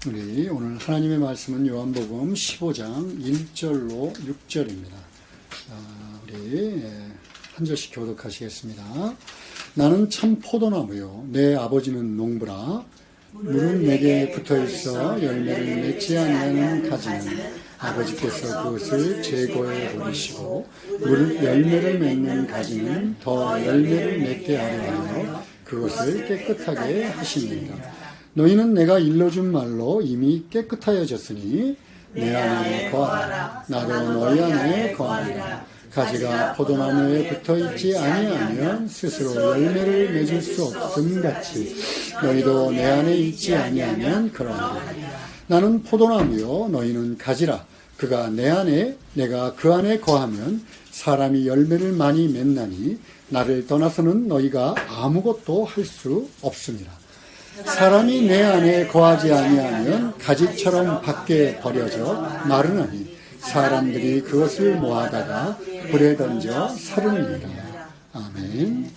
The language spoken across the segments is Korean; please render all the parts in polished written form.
우리 오늘 하나님의 말씀은 요한복음 15장 1절로 6절입니다. 우리 한 절씩 교독하시겠습니다. 나는 참 포도나무요 내 아버지는 농부라. 물은 내게 붙어있어 열매를 맺지 아니하는 가지는 아버지께서 그것을 제거해 버리시고 열매를 맺는 가지는 더 열매를 맺게 하려 하여 그것을 깨끗하게 하십니다. 너희는 내가 일러준 말로 이미 깨끗하여졌으니 내 안에 거하라. 나도 너희 안에 거하리라. 가지가 포도나무에 붙어있지 아니하면 스스로 열매를 맺을 수 없음 같이 너희도 내 안에 있지 아니하면 그러하리라. 나는 포도나무요 너희는 가지라. 그가 내 안에 내가 그 안에 거하면 사람이 열매를 많이 맺나니 나를 떠나서는 너희가 아무것도 할 수 없습니다. 사람이 내 안에 거하지 아니하면 가지처럼 밖에 버려져 마르나니 사람들이 그것을 모아다가 불에 던져 사르니라. 아멘.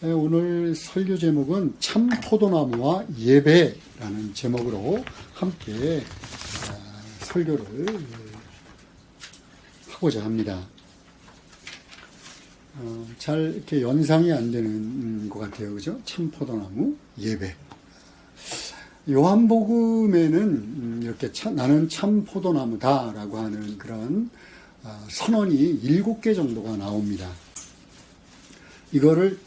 오늘 설교 제목은 참 포도나무와 예배라는 제목으로 함께 설교를 하고자 합니다. 잘 이렇게 연상이 안 되는 것 같아요. 그죠? 참 포도나무, 예배. 요한복음에는 이렇게 나는 참 포도나무다 라고 하는 그런 선언이 7개 정도가 나옵니다. 이거를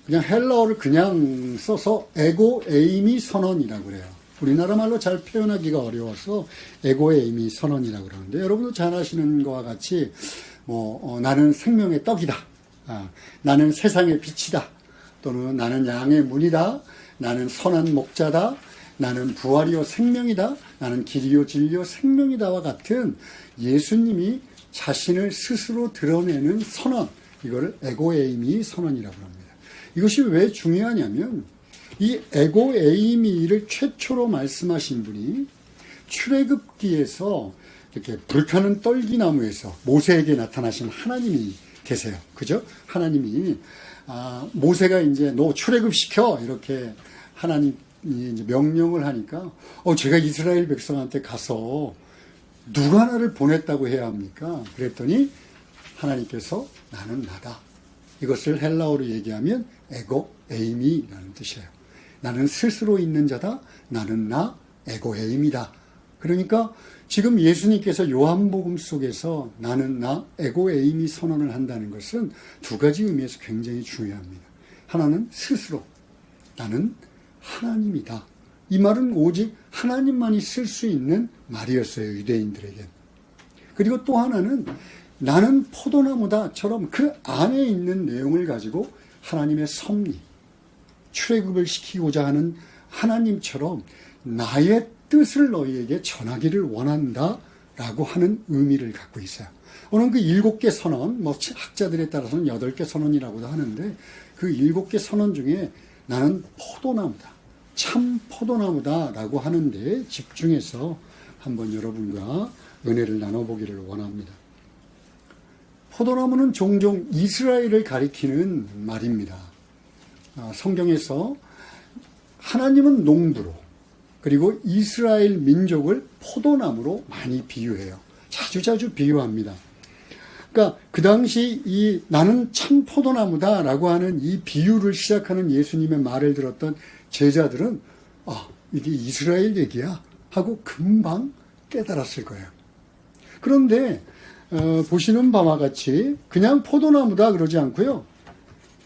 그냥 헬라어를 그냥 써서 에고 에이미 선언이라고 그래요. 우리나라 말로 잘 표현하기가 어려워서 에고 에이미 선언이라고 그러는데 여러분도 잘 아시는 것과 같이 나는 생명의 떡이다. 나는 세상의 빛이다. 또는 나는 양의 문이다. 나는 선한 목자다. 나는 부활이요 생명이다. 나는 길이요 진리요 생명이다와 같은 예수님이 자신을 스스로 드러내는 선언. 이거를 에고에이미 선언이라고 합니다. 이것이 왜 중요하냐면 이 에고에이미를 최초로 말씀하신 분이 출애굽기에서 이렇게 불타는 떨기나무에서 모세에게 나타나신 하나님이 계세요. 그죠? 하나님이 모세가 이제 너 출애굽시켜 이렇게 하나님이 이제 명령을 하니까 제가 이스라엘 백성한테 가서 누가 나를 보냈다고 해야 합니까? 그랬더니 하나님께서 나는 나다. 이것을 헬라어로 얘기하면 에고 에이미라는 뜻이에요. 나는 스스로 있는 자다. 나는 나 에고 에이미다. 그러니까 지금 예수님께서 요한복음 속에서 나는 나 에고 에이미 선언을 한다는 것은 두 가지 의미에서 굉장히 중요합니다. 하나는 스스로 나는 하나님이다. 이 말은 오직 하나님만이 쓸 수 있는 말이었어요. 유대인들에게. 그리고 또 하나는 나는 포도나무다처럼 그 안에 있는 내용을 가지고 하나님의 섭리, 출애굽을 시키고자 하는 하나님처럼 나의 뜻을 너희에게 전하기를 원한다라고 하는 의미를 갖고 있어요. 오늘 그 7개 선언, 학자들에 따라서는 8개 선언이라고도 하는데 그 7개 선언 중에 나는 포도나무다, 참 포도나무다라고 하는데 집중해서 한번 여러분과 은혜를 나눠보기를 원합니다. 포도나무는 종종 이스라엘을 가리키는 말입니다. 성경에서 하나님은 농부로 그리고 이스라엘 민족을 포도나무로 많이 비유해요. 자주 비유합니다. 그러니까 그 당시 이 나는 참 포도나무다라고 하는 이 비유를 시작하는 예수님의 말을 들었던 제자들은 이게 이스라엘 얘기야 하고 금방 깨달았을 거예요. 그런데 보시는 바와 같이 그냥 포도나무다 그러지 않고요.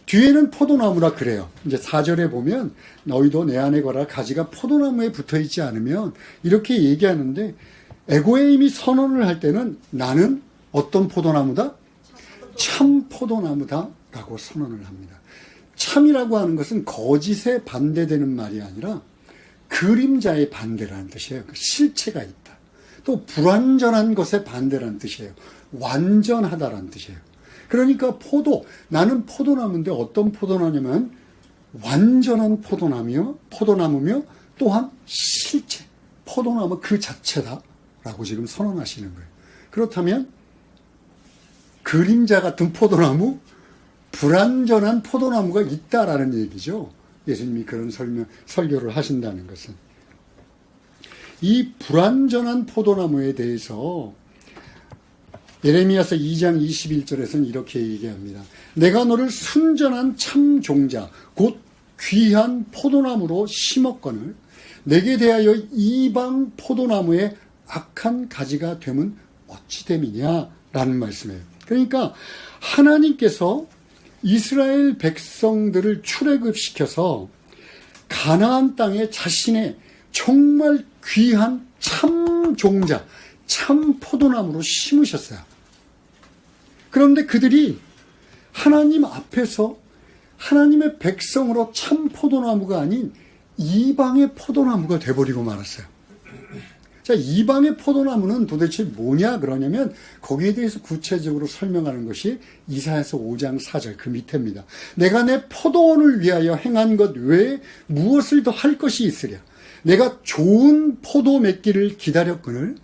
뒤에는 포도나무라 그래요. 이제 4절에 보면 너희도 내 안에 거라. 가지가 포도나무에 붙어있지 않으면 이렇게 얘기하는데 에고에이미 선언을 할 때는 나는 어떤 포도나무다? 참 포도나무다 라고 선언을 합니다. 참이라고 하는 것은 거짓에 반대되는 말이 아니라 그림자의 반대라는 뜻이에요. 실체가 있다. 또 불완전한 것의 반대라는 뜻이에요. 완전하다라는 뜻이에요. 그러니까 나는 포도나무인데 어떤 포도나무냐면 완전한 포도나무며 또한 실체, 포도나무 그 자체다라고 지금 선언하시는 거예요. 그렇다면 그림자 같은 포도나무, 불완전한 포도나무가 있다라는 얘기죠. 예수님이 그런 설교를 하신다는 것은. 이 불완전한 포도나무에 대해서 예레미야서 2장 21절에서는 이렇게 얘기합니다. 내가 너를 순전한 참 종자 곧 귀한 포도나무로 심었거늘 내게 대하여 이방 포도나무의 악한 가지가 되면 어찌 됨이냐 라는 말씀이에요. 그러니까 하나님께서 이스라엘 백성들을 출애굽시켜서 가나안 땅에 자신의 정말 귀한 참 종자, 참 포도나무로 심으셨어요. 그런데 그들이 하나님 앞에서 하나님의 백성으로 참 포도나무가 아닌 이방의 포도나무가 돼버리고 말았어요. 자, 이방의 포도나무는 도대체 뭐냐 그러냐면 거기에 대해서 구체적으로 설명하는 것이 이사야서 5장 4절 그 밑에입니다. 내가 내 포도원을 위하여 행한 것 외에 무엇을 더 할 것이 있으랴. 내가 좋은 포도 맺기를 기다렸거늘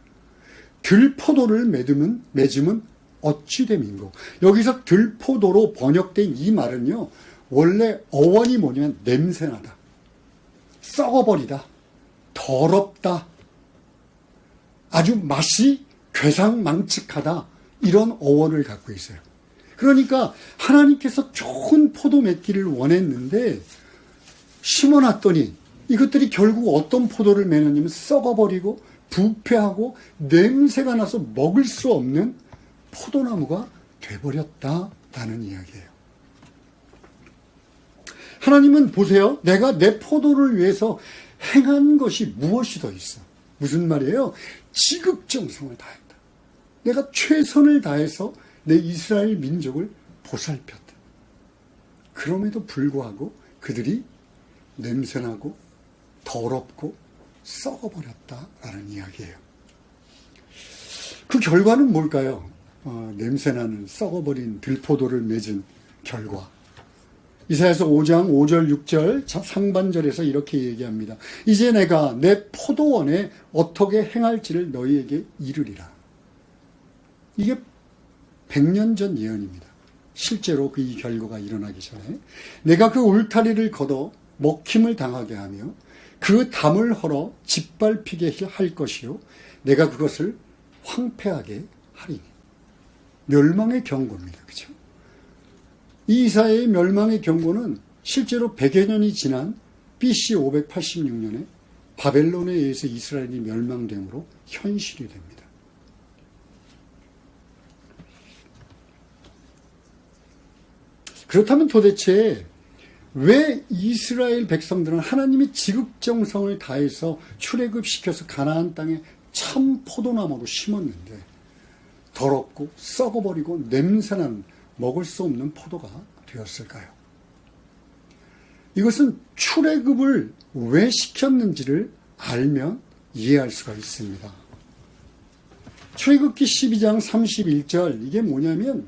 들포도를 맺으면 어찌 됨인고. 여기서 들포도로 번역된 이 말은요, 원래 어원이 뭐냐면 냄새나다, 썩어버리다, 더럽다, 아주 맛이 괴상망측하다, 이런 어원을 갖고 있어요. 그러니까 하나님께서 좋은 포도 맺기를 원했는데 심어놨더니 이것들이 결국 어떤 포도를 맺느냐면 썩어버리고 부패하고 냄새가 나서 먹을 수 없는 포도나무가 돼버렸다라는 이야기예요. 하나님은 보세요. 내가 내 포도를 위해서 행한 것이 무엇이 더 있어? 무슨 말이에요? 지극정성을 다했다. 내가 최선을 다해서 내 이스라엘 민족을 보살폈다. 그럼에도 불구하고 그들이 냄새나고 더럽고 썩어버렸다라는 이야기예요. 그 결과는 뭘까요? 냄새나는 썩어버린 들포도를 맺은 결과. 이사야서 5장 5절 6절 상반절에서 이렇게 얘기합니다. 이제 내가 내 포도원에 어떻게 행할지를 너희에게 이르리라. 이게 100년 전 예언입니다. 실제로 그 이 결과가 일어나기 전에 내가 그 울타리를 걷어 먹힘을 당하게 하며 그 담을 헐어 짓밟히게 할 것이요 내가 그것을 황폐하게 하리니. 멸망의 경고입니다. 그렇죠? 이 이사야의 멸망의 경고는 실제로 100여 년이 지난 BC 586년에 바벨론에 의해서 이스라엘이 멸망됨으로 현실이 됩니다. 그렇다면 도대체 왜 이스라엘 백성들은 하나님이 지극정성을 다해서 출애굽시켜서 가나안 땅에 참 포도나무로 심었는데 더럽고 썩어버리고 냄새나는 먹을 수 없는 포도가 되었을까요? 이것은 출애굽을 왜 시켰는지를 알면 이해할 수가 있습니다. 출애굽기 12장 31절 이게 뭐냐면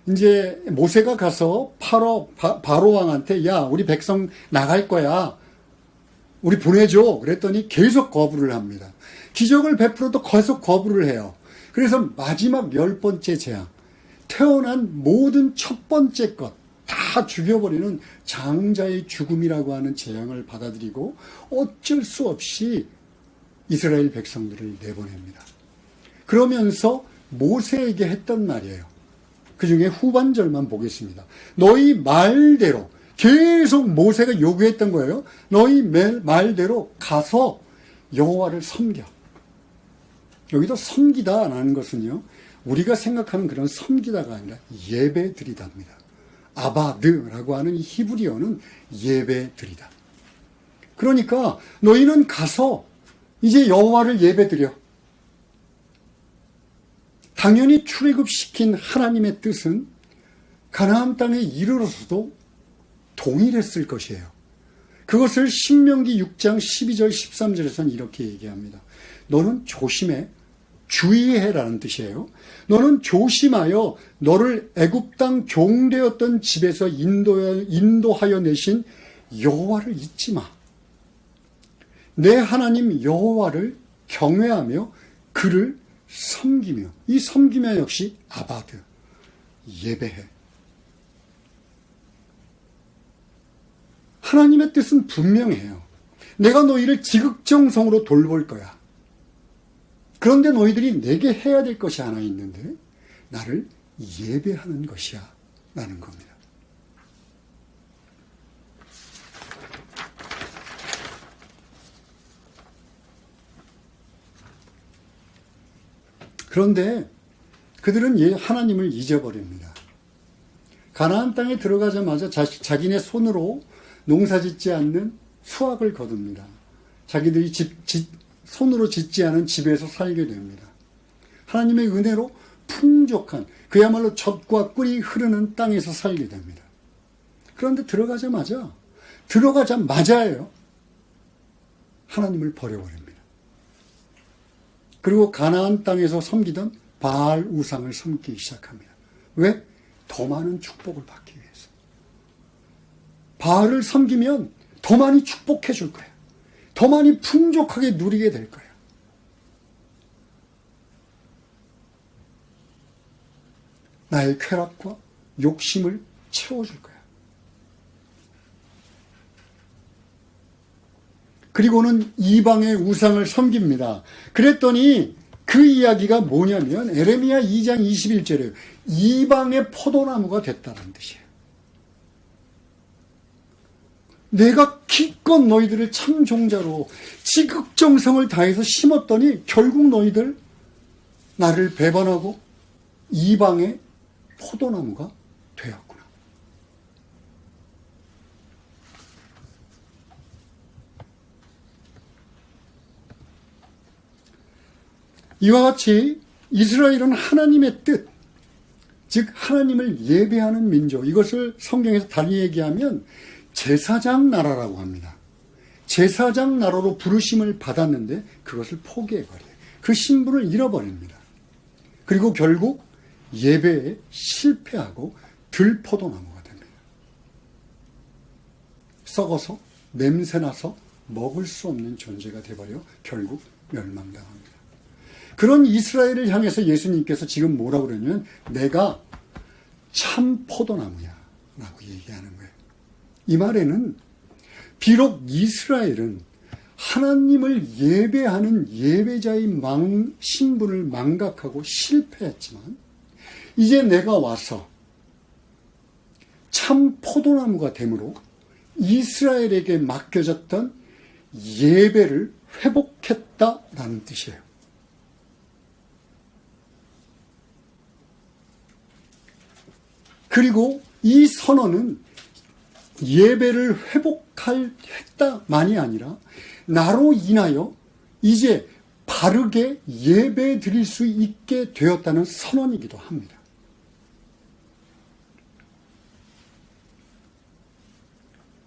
이제 모세가 가서 바로 왕한테 야 우리 백성 나갈 거야 우리 보내줘 그랬더니 계속 거부를 합니다. 기적을 베풀어도 계속 거부를 해요. 그래서 마지막 10번째 재앙 태어난 모든 첫 번째 것 다 죽여버리는 장자의 죽음이라고 하는 재앙을 받아들이고 어쩔 수 없이 이스라엘 백성들을 내보냅니다. 그러면서 모세에게 했던 말이에요. 그 중에 후반절만 보겠습니다. 너희 말대로 계속 모세가 요구했던 거예요. 너희 말대로 가서 여호와를 섬겨. 여기도 섬기다라는 것은요. 우리가 생각하는 그런 섬기다가 아니라 예배드리다입니다. 아바드라고 하는 이 히브리어는 예배드리다. 그러니까 너희는 가서 이제 여호와를 예배드려. 당연히 출애굽시킨 하나님의 뜻은 가나안 땅에 이르러서도 동일했을 것이에요. 그것을 신명기 6장 12절 13절에서는 이렇게 얘기합니다. 너는 조심해. 주의해라는 뜻이에요. 너는 조심하여 너를 애굽 땅 종되었던 집에서 인도하여 내신 여호와를 잊지 마. 내 하나님 여호와를 경외하며 그를 섬기며 이 섬기며 역시 아바드 예배해. 하나님의 뜻은 분명해요. 내가 너희를 지극정성으로 돌볼 거야. 그런데 너희들이 내게 해야 될 것이 하나 있는데 나를 예배하는 것이야 라는 겁니다. 그런데 그들은 하나님을 잊어버립니다. 가나안 땅에 들어가자마자 자기네 손으로 농사짓지 않는 수확을 거둡니다. 자기들이 손으로 짓지 않은 집에서 살게 됩니다. 하나님의 은혜로 풍족한 그야말로 젖과 꿀이 흐르는 땅에서 살게 됩니다. 그런데 들어가자마자예요. 하나님을 버려버립니다. 그리고 가나안 땅에서 섬기던 바알 우상을 섬기기 시작합니다. 왜? 더 많은 축복을 받기 위해서. 바알을 섬기면 더 많이 축복해 줄 거예요. 더 많이 풍족하게 누리게 될 거예요. 나의 쾌락과 욕심을 채워줄 거예요. 그리고는 이방의 우상을 섬깁니다. 그랬더니 그 이야기가 뭐냐면 에레미야 2장 21절에 이방의 포도나무가 됐다는 뜻이에요. 내가 기껏 너희들을 참 종자로 지극정성을 다해서 심었더니 결국 너희들 나를 배반하고 이방의 포도나무가 되었구나. 이와 같이 이스라엘은 하나님의 뜻, 즉 하나님을 예배하는 민족, 이것을 성경에서 달리 얘기하면 제사장 나라라고 합니다. 제사장 나라로 부르심을 받았는데 그것을 포기해버려요. 그 신분을 잃어버립니다. 그리고 결국 예배에 실패하고 들포도나무가 됩니다. 썩어서 냄새나서 먹을 수 없는 존재가 되어버려 결국 멸망당합니다. 그런 이스라엘을 향해서 예수님께서 지금 뭐라고 그러냐면 내가 참 포도나무야 라고 얘기하는 거예요. 이 말에는 비록 이스라엘은 하나님을 예배하는 예배자의 신분을 망각하고 실패했지만 이제 내가 와서 참 포도나무가 되므로 이스라엘에게 맡겨졌던 예배를 회복했다라는 뜻이에요. 그리고 이 선언은 예배를 회복했다만이 아니라 나로 인하여 이제 바르게 예배 드릴 수 있게 되었다는 선언이기도 합니다.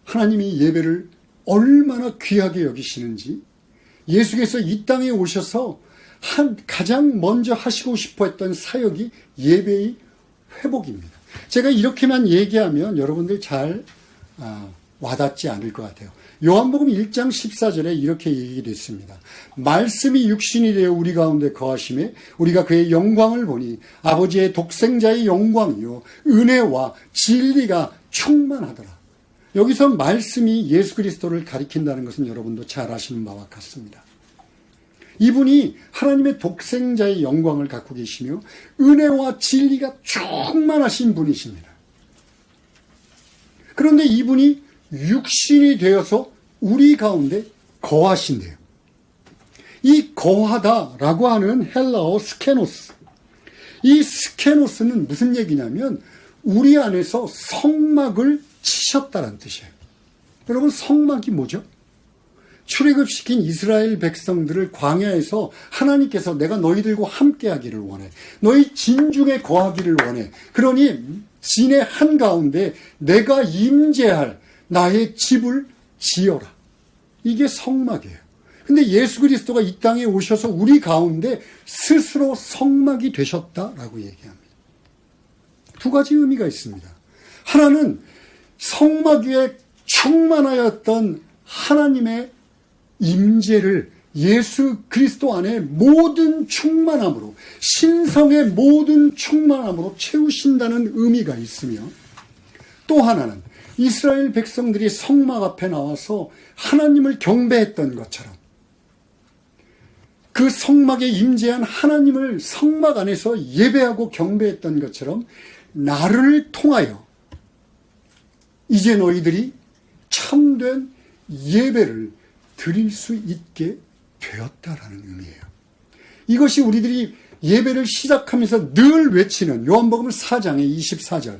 하나님이 예배를 얼마나 귀하게 여기시는지 예수께서 이 땅에 오셔서 가장 먼저 하시고 싶어 했던 사역이 예배의 회복입니다. 제가 이렇게만 얘기하면 여러분들 잘 와닿지 않을 것 같아요. 요한복음 1장 14절에 이렇게 얘기됐습니다. 말씀이 육신이 되어 우리 가운데 거하심에 우리가 그의 영광을 보니 아버지의 독생자의 영광이요 은혜와 진리가 충만하더라. 여기서 말씀이 예수 그리스도를 가리킨다는 것은 여러분도 잘 아시는 바와 같습니다. 이분이 하나님의 독생자의 영광을 갖고 계시며 은혜와 진리가 충만하신 분이십니다. 그런데 이분이 육신이 되어서 우리 가운데 거하신대요. 이 거하다라고 하는 헬라어 스케노스. 이 스케노스는 무슨 얘기냐면 우리 안에서 성막을 치셨다는 뜻이에요. 여러분 성막이 뭐죠? 출애굽시킨 이스라엘 백성들을 광야에서 하나님께서 내가 너희들과 함께하기를 원해. 너희 진중에 거하기를 원해. 그러니 진의 한가운데 내가 임재할 나의 집을 지어라. 이게 성막이에요. 근데 예수 그리스도가 이 땅에 오셔서 우리 가운데 스스로 성막이 되셨다라고 얘기합니다. 두 가지 의미가 있습니다. 하나는 성막 위에 충만하였던 하나님의 임재를 예수 그리스도 안에 모든 충만함으로 신성의 모든 충만함으로 채우신다는 의미가 있으며 또 하나는 이스라엘 백성들이 성막 앞에 나와서 하나님을 경배했던 것처럼 그 그 성막에 임재한 하나님을 성막 안에서 예배하고 경배했던 것처럼 나를 통하여 이제 너희들이 참된 예배를 드릴 수 있게 되었다라는 의미예요. 이것이 우리들이 예배를 시작하면서 늘 외치는 요한복음 4장의 24절,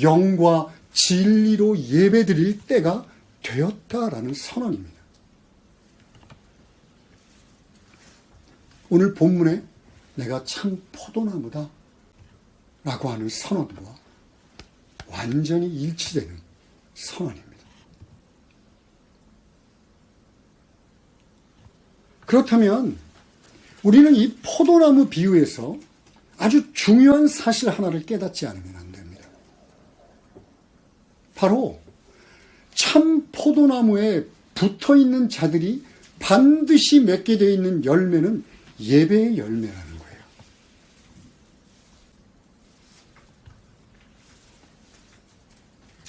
영과 진리로 예배 드릴 때가 되었다라는 선언입니다. 오늘 본문에 내가 참 포도나무다 라고 하는 선언과 완전히 일치되는 선언입니다. 그렇다면 우리는 이 포도나무 비유에서 아주 중요한 사실 하나를 깨닫지 않으면 안 됩니다. 바로 참 포도나무에 붙어있는 자들이 반드시 맺게 되어 있는 열매는 예배의 열매라는 거예요.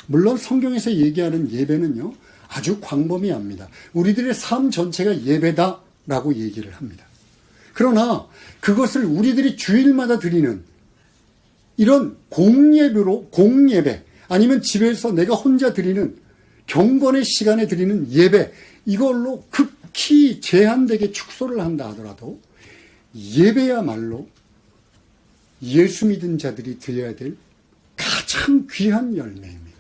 물론 성경에서 얘기하는 예배는요, 아주 광범위합니다. 우리들의 삶 전체가 예배다라고 얘기를 합니다. 그러나 그것을 우리들이 주일마다 드리는 이런 공예배 아니면 집에서 내가 혼자 드리는 경건의 시간에 드리는 예배, 이걸로 극히 제한되게 축소를 한다 하더라도 예배야말로 예수 믿은 자들이 드려야 될 가장 귀한 열매입니다.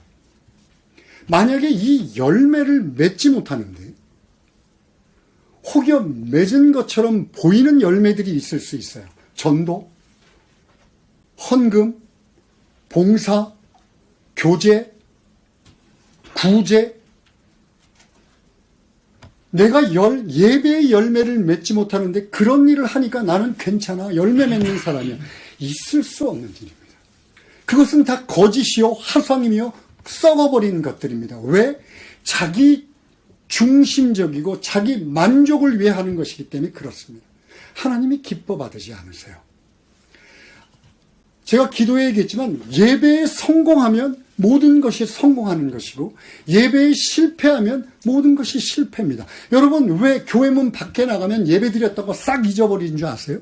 만약에 이 열매를 맺지 못하는데 혹여 맺은 것처럼 보이는 열매들이 있을 수 있어요. 전도, 헌금, 봉사, 교제, 구제. 내가 예배의 열매를 맺지 못하는데 그런 일을 하니까 나는 괜찮아, 열매 맺는 사람이야. 있을 수 없는 일입니다. 그것은 다 거짓이요 화상이며 썩어버린 것들입니다. 왜? 자기 중심적이고 자기 만족을 위해 하는 것이기 때문에 그렇습니다. 하나님이 기뻐 받으지 않으세요. 제가 기도에 얘기했지만 예배에 성공하면 모든 것이 성공하는 것이고 예배에 실패하면 모든 것이 실패입니다. 여러분, 왜 교회 문 밖에 나가면 예배 드렸다고 싹 잊어버리는 줄 아세요?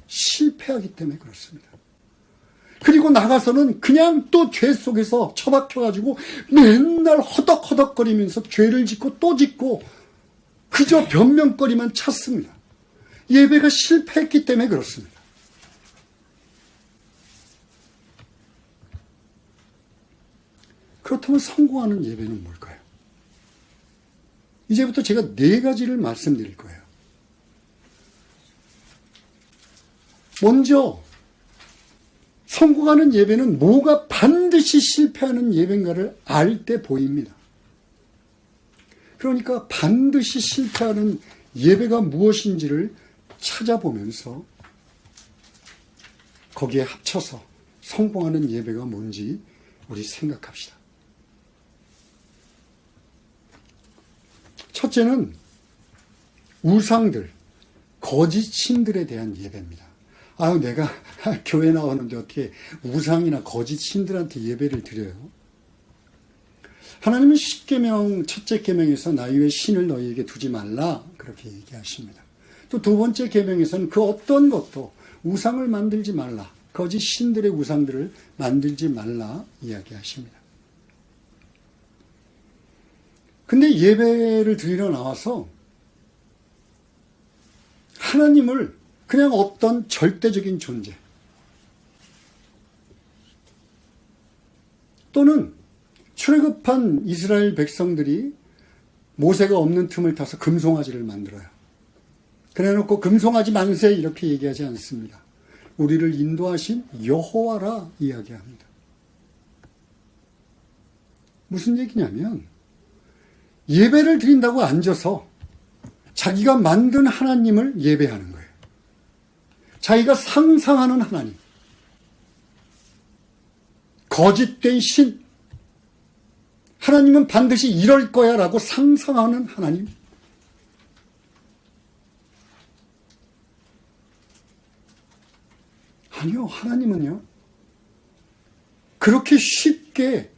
실패하기 때문에 그렇습니다. 그리고 나가서는 그냥 또 죄 속에서 처박혀가지고 맨날 허덕허덕거리면서 죄를 짓고 또 짓고 그저 변명거리만 찾습니다. 예배가 실패했기 때문에 그렇습니다. 그렇다면 성공하는 예배는 뭘까요? 이제부터 제가 4가지를 말씀드릴 거예요. 먼저 성공하는 예배는 뭐가 반드시 실패하는 예배인가를 알 때 보입니다. 그러니까 반드시 실패하는 예배가 무엇인지를 찾아보면서 거기에 합쳐서 성공하는 예배가 뭔지 우리 생각합시다. 첫째는 우상들, 거짓 신들에 대한 예배입니다. 아유, 내가 교회 나오는데 어떻게 우상이나 거짓 신들한테 예배를 드려요? 하나님은 10계명, 첫째 계명에서 나 위에 신을 너희에게 두지 말라 그렇게 얘기하십니다. 또 2번째 계명에서는 그 어떤 것도 우상을 만들지 말라, 거짓 신들의 우상들을 만들지 말라 이야기하십니다. 근데 예배를 드리러 나와서 하나님을 그냥 어떤 절대적인 존재 또는 출애굽한 이스라엘 백성들이 모세가 없는 틈을 타서 금송아지를 만들어요. 그래놓고 금송아지 만세 이렇게 얘기하지 않습니다. 우리를 인도하신 여호와라 이야기합니다. 무슨 얘기냐면 예배를 드린다고 앉아서 자기가 만든 하나님을 예배하는 거예요. 자기가 상상하는 하나님, 거짓된 신, 하나님은 반드시 이럴 거야 라고 상상하는 하나님, 아니요, 하나님은요 그렇게 쉽게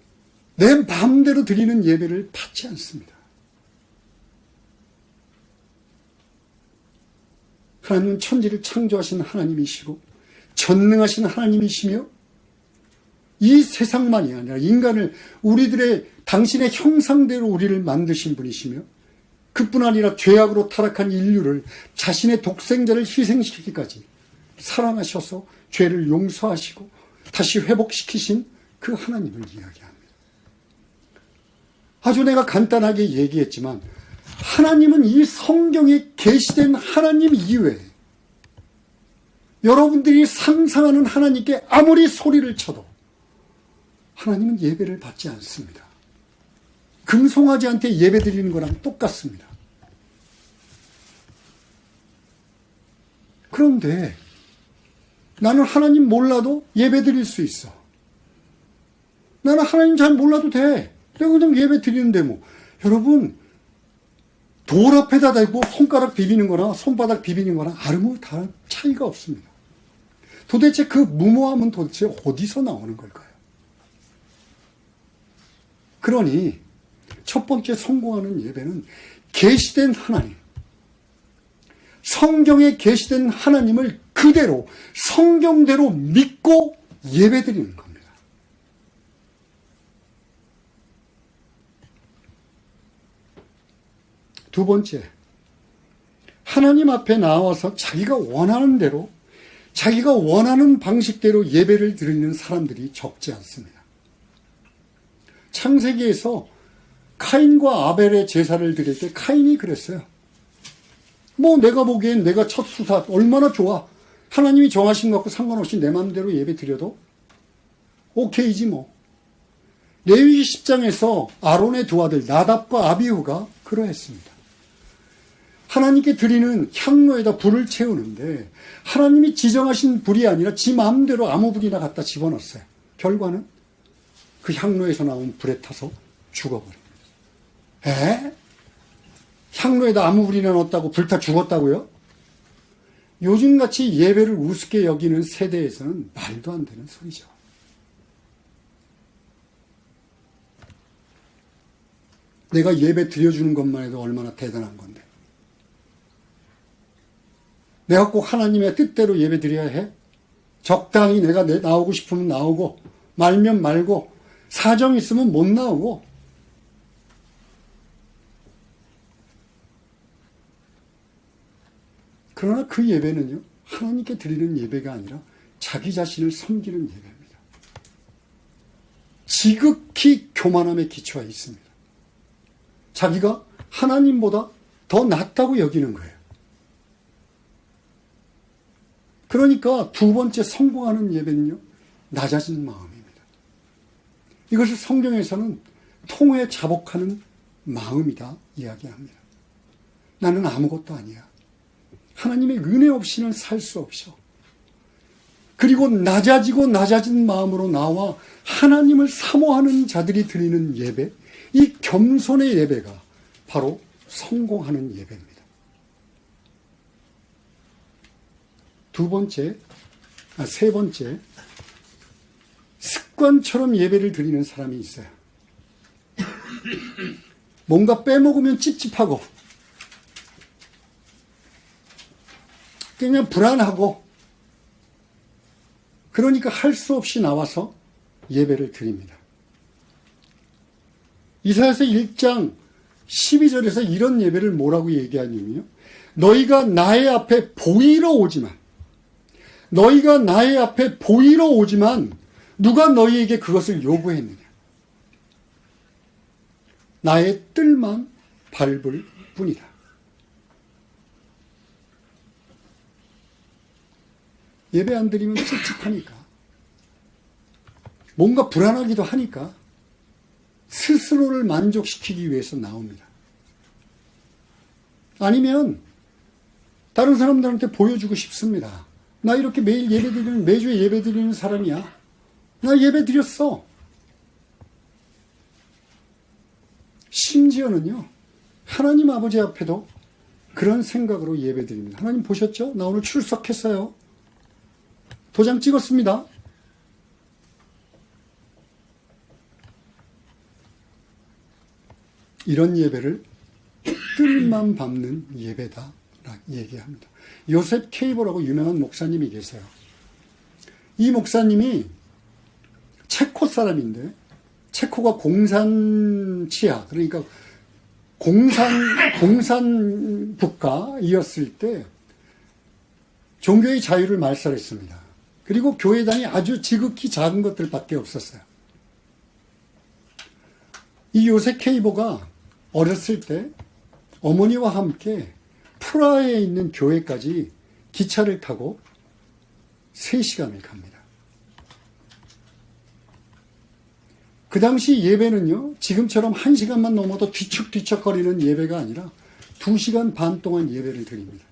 내 마음대로 드리는 예배를 받지 않습니다. 하나님은 천지를 창조하신 하나님이시고 전능하신 하나님이시며 이 세상만이 아니라 인간을 우리들의 당신의 형상대로 우리를 만드신 분이시며 그뿐 아니라 죄악으로 타락한 인류를 자신의 독생자를 희생시키기까지 사랑하셔서 죄를 용서하시고 다시 회복시키신 그 하나님을 이야기합니다. 아주 내가 간단하게 얘기했지만 하나님은 이 성경에 계시된 하나님 이외에 여러분들이 상상하는 하나님께 아무리 소리를 쳐도 하나님은 예배를 받지 않습니다. 금송아지한테 예배 드리는 거랑 똑같습니다. 그런데 나는 하나님 몰라도 예배 드릴 수 있어. 나는 하나님 잘 몰라도 돼. 내가 그냥 예배 드리는데 뭐. 여러분, 돌 앞에다 대고 손가락 비비는 거나 손바닥 비비는 거나 아무 다른 차이가 없습니다. 도대체 그 무모함은 도대체 어디서 나오는 걸까요? 그러니 첫 번째 성공하는 예배는 계시된 하나님, 성경에 계시된 하나님을 그대로 성경대로 믿고 예배드리는 겁니다. 두 번째, 하나님 앞에 나와서 자기가 원하는 대로 자기가 원하는 방식대로 예배를 드리는 사람들이 적지 않습니다. 창세기에서 카인과 아벨의 제사를 드릴 때 카인이 그랬어요. 뭐 내가 보기엔 내가 첫 수사 얼마나 좋아. 하나님이 정하신 것 갖고 상관없이 내 마음대로 예배 드려도 오케이지 뭐. 레위기 10장에서 아론의 두 아들 나답과 아비후가 그러했습니다. 하나님께 드리는 향로에다 불을 채우는데 하나님이 지정하신 불이 아니라 지 마음대로 아무 불이나 갖다 집어넣었어요. 결과는 그 향로에서 나온 불에 타서 죽어버립니다. 향로에다 아무 불이나 넣었다고 불타 죽었다고요? 요즘같이 예배를 우습게 여기는 세대에서는 말도 안 되는 소리죠. 내가 예배 드려주는 것만 해도 얼마나 대단한 건데. 내가 꼭 하나님의 뜻대로 예배 드려야 해? 적당히 내가 나오고 싶으면 나오고 말면 말고 사정 있으면 못 나오고. 그러나 그 예배는요, 하나님께 드리는 예배가 아니라 자기 자신을 섬기는 예배입니다. 지극히 교만함에 기초해 있습니다. 자기가 하나님보다 더 낫다고 여기는 거예요. 그러니까 두 번째 성공하는 예배는요, 낮아진 마음입니다. 이것을 성경에서는 통회 자복하는 마음이다 이야기합니다. 나는 아무것도 아니야. 하나님의 은혜 없이는 살 수 없어. 그리고 낮아지고 낮아진 마음으로 나와 하나님을 사모하는 자들이 드리는 예배, 이 겸손의 예배가 바로 성공하는 예배입니다. 세 번째, 습관처럼 예배를 드리는 사람이 있어요. 뭔가 빼먹으면 찝찝하고, 그냥 불안하고, 그러니까 할 수 없이 나와서 예배를 드립니다. 이사야서 1장 12절에서 이런 예배를 뭐라고 얘기하냐면요. 너희가 나의 앞에 보이러 오지만 누가 너희에게 그것을 요구했느냐. 나의 뜰만 밟을 뿐이다. 예배 안 드리면 찝찝하니까, 뭔가 불안하기도 하니까 스스로를 만족시키기 위해서 나옵니다. 아니면 다른 사람들한테 보여주고 싶습니다. 나 이렇게 매주 예배 드리는 사람이야. 나 예배 드렸어. 심지어는요, 하나님 아버지 앞에도 그런 생각으로 예배 드립니다. 하나님 보셨죠? 나 오늘 출석했어요. 도장 찍었습니다. 이런 예배를 뜰만 밟는 예배다라는 얘기합니다. 요셉 케이보라고 유명한 목사님이 계세요. 이 목사님이 체코 사람인데, 체코가 공산치하, 그러니까 공산 국가이었을 때 종교의 자유를 말살했습니다. 그리고 교회당이 아주 지극히 작은 것들밖에 없었어요. 이 요셉 케이보가 어렸을 때 어머니와 함께 프라하에 있는 교회까지 기차를 타고 3시간을 갑니다. 그 당시 예배는요, 지금처럼 1시간만 넘어도 뒤척뒤척거리는 예배가 아니라 2시간 반 동안 예배를 드립니다.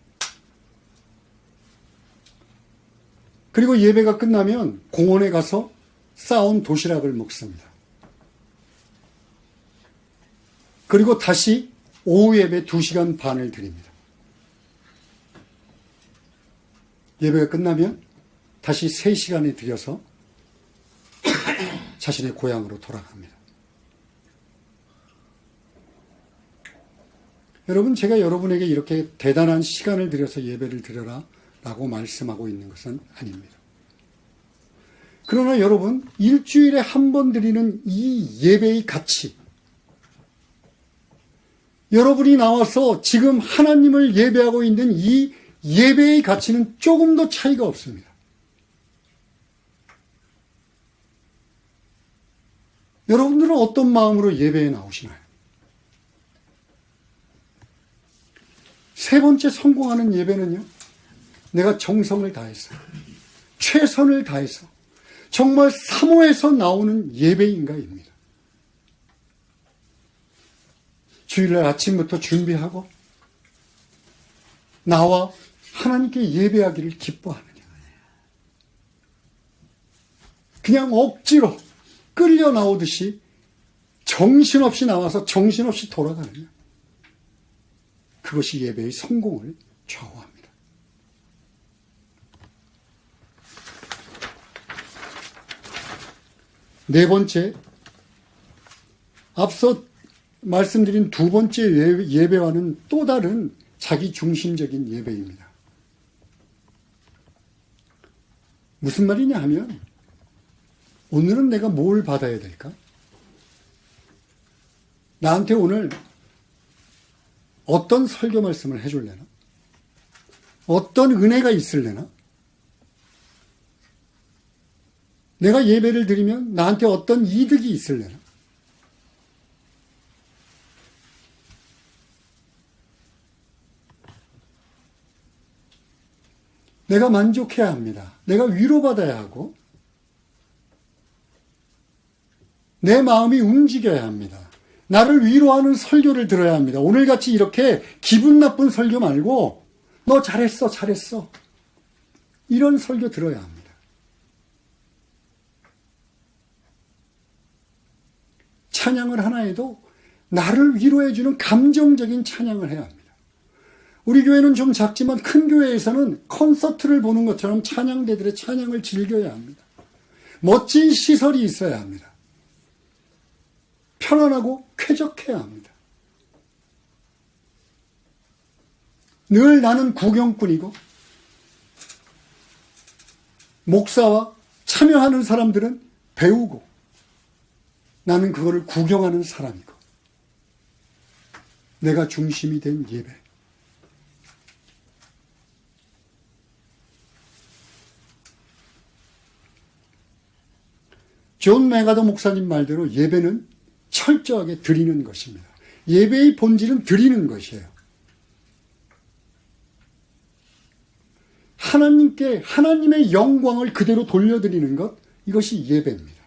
그리고 예배가 끝나면 공원에 가서 싸온 도시락을 먹습니다. 그리고 다시 오후 예배 2시간 반을 드립니다. 예배가 끝나면 다시 3시간이 들여서 자신의 고향으로 돌아갑니다. 여러분, 제가 여러분에게 이렇게 대단한 시간을 들여서 예배를 드려라 라고 말씀하고 있는 것은 아닙니다. 그러나 여러분, 일주일에 한 번 드리는 이 예배의 가치, 여러분이 나와서 지금 하나님을 예배하고 있는 이 예배의 가치는 조금도 차이가 없습니다. 여러분들은 어떤 마음으로 예배에 나오시나요? 세 번째 성공하는 예배는요, 내가 정성을 다해서, 최선을 다해서, 정말 사모해서 나오는 예배인가입니다. 주일날 아침부터 준비하고, 나와 하나님께 예배하기를 기뻐하느냐. 그냥 억지로 끌려 나오듯이 정신없이 나와서 정신없이 돌아가느냐. 그것이 예배의 성공을 좌우합니다. 네 번째, 앞서 말씀드린 두 번째 예배와는 또 다른 자기 중심적인 예배입니다. 무슨 말이냐 하면, 오늘은 내가 뭘 받아야 될까? 나한테 오늘 어떤 설교 말씀을 해줄래나? 어떤 은혜가 있을래나? 내가 예배를 드리면 나한테 어떤 이득이 있을래나? 내가 만족해야 합니다. 내가 위로받아야 하고, 내 마음이 움직여야 합니다. 나를 위로하는 설교를 들어야 합니다. 오늘같이 이렇게 기분 나쁜 설교 말고, 너 잘했어, 잘했어. 이런 설교 들어야 합니다. 찬양을 하나 해도 나를 위로해주는 감정적인 찬양을 해야 합니다. 우리 교회는 좀 작지만 큰 교회에서는 콘서트를 보는 것처럼 찬양대들의 찬양을 즐겨야 합니다. 멋진 시설이 있어야 합니다. 편안하고 쾌적해야 합니다. 늘 나는 구경꾼이고, 목사와 참여하는 사람들은 배우고, 나는 그거를 구경하는 사람이고, 내가 중심이 된 예배. 존 메가더 목사님 말대로 예배는 철저하게 드리는 것입니다. 예배의 본질은 드리는 것이에요. 하나님께 하나님의 영광을 그대로 돌려드리는 것, 이것이 예배입니다.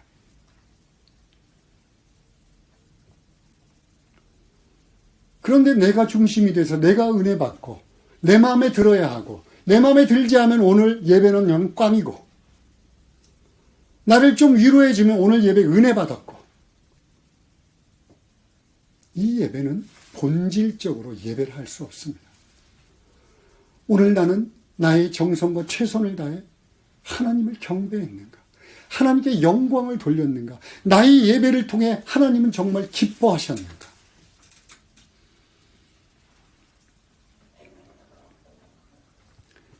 그런데 내가 중심이 돼서 내가 은혜 받고 내 마음에 들어야 하고, 내 마음에 들지 않으면 오늘 예배는 그냥 꽝이고, 나를 좀 위로해주면 오늘 예배 은혜 받았고, 이 예배는 본질적으로 예배를 할 수 없습니다. 오늘 나는 나의 정성과 최선을 다해 하나님을 경배했는가? 하나님께 영광을 돌렸는가? 나의 예배를 통해 하나님은 정말 기뻐하셨는가?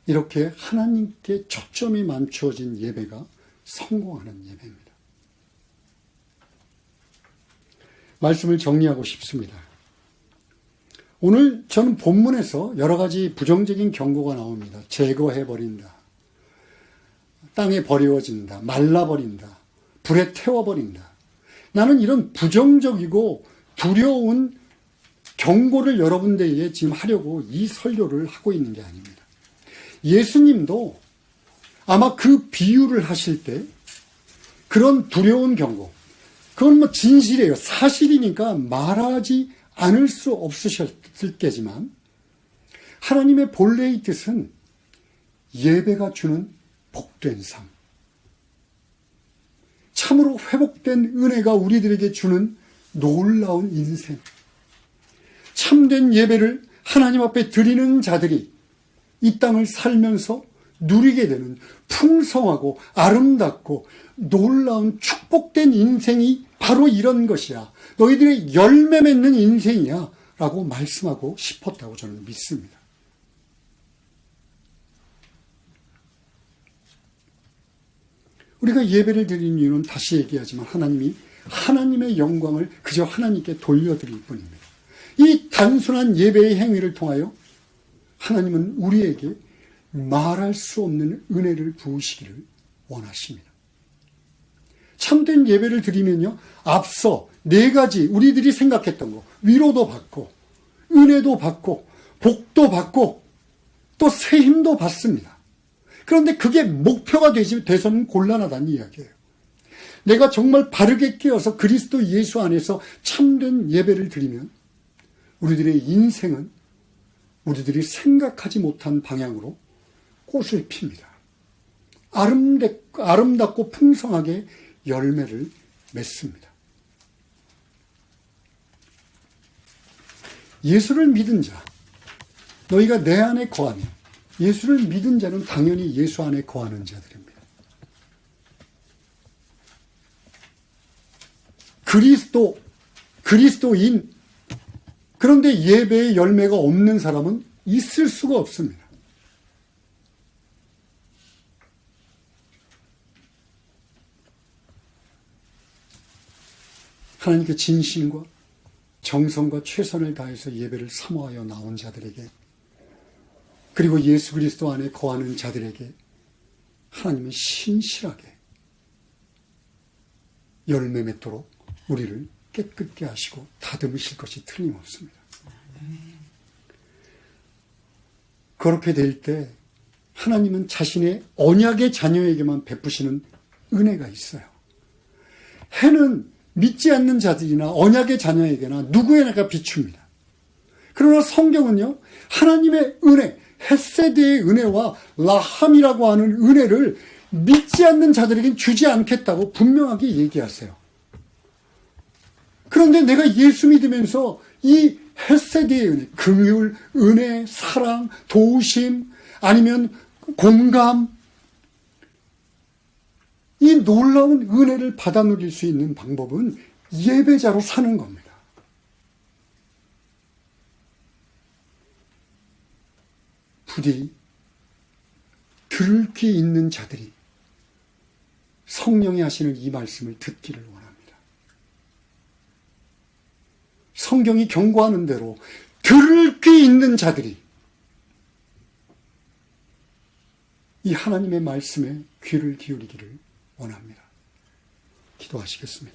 이렇게 하나님께 초점이 맞춰진 예배가 성공하는 예배입니다. 말씀을 정리하고 싶습니다. 오늘 저는 본문에서 여러 가지 부정적인 경고가 나옵니다. 제거해버린다. 땅에 버려진다. 말라버린다. 불에 태워버린다. 나는 이런 부정적이고 두려운 경고를 여러분들에게 지금 하려고 이 설교를 하고 있는 게 아닙니다. 예수님도 아마 그 비유를 하실 때 그런 두려운 경고, 그건 뭐 진실이에요. 사실이니까 말하지 않을 수 없으셨을 게지만 하나님의 본래의 뜻은 예배가 주는 복된 삶, 참으로 회복된 은혜가 우리들에게 주는 놀라운 인생, 참된 예배를 하나님 앞에 드리는 자들이 이 땅을 살면서 누리게 되는 풍성하고 아름답고 놀라운 축복된 인생이 바로 이런 것이야. 너희들의 열매 맺는 인생이야 라고 말씀하고 싶었다고 저는 믿습니다. 우리가 예배를 드리는 이유는 다시 얘기하지만 하나님이 하나님의 영광을 그저 하나님께 돌려드릴 뿐입니다. 이 단순한 예배의 행위를 통하여 하나님은 우리에게 말할 수 없는 은혜를 부으시기를 원하십니다. 참된 예배를 드리면요, 앞서 4가지 우리들이 생각했던 거, 위로도 받고 은혜도 받고 복도 받고 또 새 힘도 받습니다. 그런데 그게 목표가 돼서는 곤란하다는 이야기예요. 내가 정말 바르게 깨어서 그리스도 예수 안에서 참된 예배를 드리면 우리들의 인생은 우리들이 생각하지 못한 방향으로 꽃을 핍니다. 아름답고 풍성하게 열매를 맺습니다. 예수를 믿은 자, 너희가 내 안에 거하니, 예수를 믿은 자는 당연히 예수 안에 거하는 자들입니다. 그리스도인, 그런데 예배의 열매가 없는 사람은 있을 수가 없습니다. 하나님께 진심과 정성과 최선을 다해서 예배를 사모하여 나온 자들에게, 그리고 예수 그리스도 안에 거하는 자들에게 하나님은 신실하게 열매 맺도록 우리를 깨끗게 하시고 다듬으실 것이 틀림없습니다. 그렇게 될 때 하나님은 자신의 언약의 자녀에게만 베푸시는 은혜가 있어요. 해는 믿지 않는 자들이나 언약의 자녀에게나 누구에나 비춥니다. 그러나 성경은요, 하나님의 은혜, 헤세드의 은혜와 라함이라고 하는 은혜를 믿지 않는 자들에겐 주지 않겠다고 분명하게 얘기하세요. 그런데 내가 예수 믿으면서 이 헤세드의 은혜, 긍휼, 은혜, 사랑, 도우심, 아니면 공감, 이 놀라운 은혜를 받아 누릴 수 있는 방법은 예배자로 사는 겁니다. 부디 들을 귀 있는 자들이 성령이 하시는 이 말씀을 듣기를 원합니다. 성경이 경고하는 대로 들을 귀 있는 자들이 이 하나님의 말씀에 귀를 기울이기를 원합니다. 기도하시겠습니다.